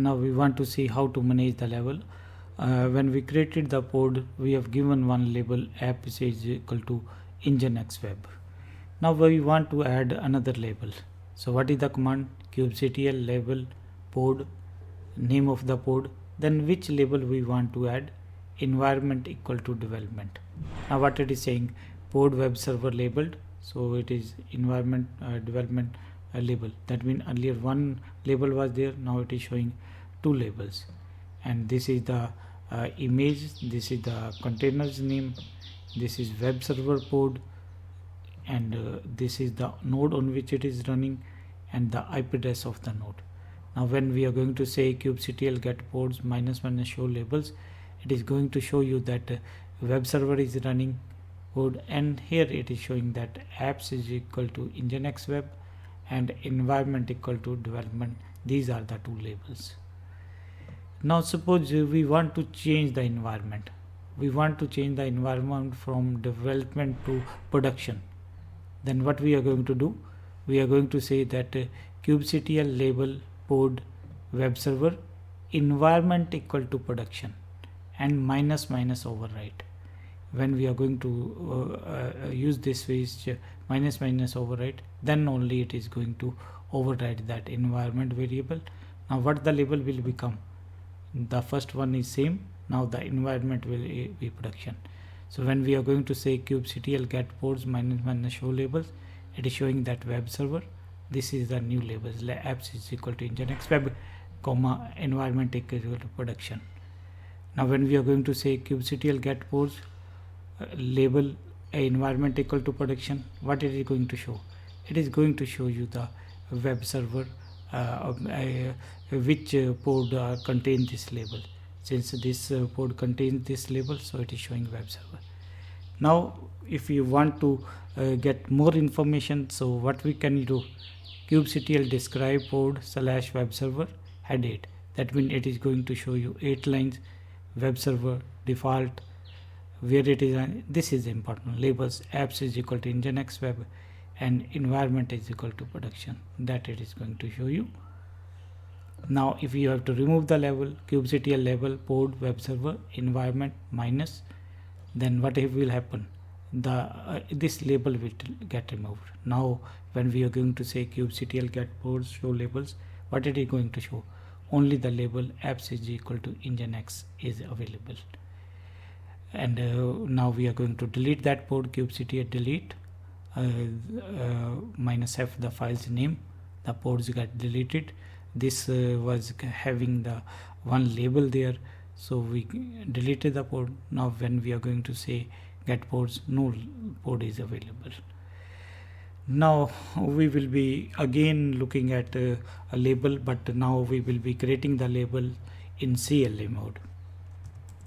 now we want to see how to manage the label. When we created the pod, we have given one label app is equal to nginx web. Now we want to add another label. So what is the command? kubectl label pod, name of the pod, then which label we want to add, environment equal to development. Now what it is saying, pod web server labeled, so it is environment development label. That means earlier one label was there, now it is showing two labels, and this is the image, this is the container's name, this is web server pod, and this is the node on which it is running and the IP address of the node. Now when we are going to say kubectl get pods -- show labels, it is going to show you that web server is running pod, and here it is showing that apps is equal to nginx web and environment equal to development. These are the two labels. Now suppose we want to change the environment. We want to change the environment from development to production. Then what we are going to do? We are going to say that kubectl label pod web server environment equal to production and -- override. When we are going to use this switch -- override, then only it is going to override that environment variable. Now what the label will become? The first one is same, now the environment will be production. So when we are going to say kubectl get pods -- show labels, it is showing that web server. This is the new labels, apps is equal to nginx web, comma environment equal to production. Now when we are going to say kubectl get pods label environment equal to production, what it is going to show? It is going to show you the web server which pod contains this label. Since this pod contains this label, so it is showing web server. Now if you want to get more information, so what we can do? kubectl describe pod / web server head 8. That means it is going to show you 8 lines, web server default, where it is. This is important, labels apps is equal to nginx web and environment is equal to production, that it is going to show you. Now if you have to remove the label, kubectl label pod web server environment minus, then what will happen? This label will get removed. Now when we are going to say kubectl get pods show labels, what it is going to show? Only the label apps is equal to nginx is available. And now we are going to delete that pod, kubectl delete -f the file's name, the pods get deleted. This was having the one label there, so we deleted the pod. Now when we are going to say get pods, no pod is available. Now we will be again looking at a label, but now we will be creating the label in CLA mode.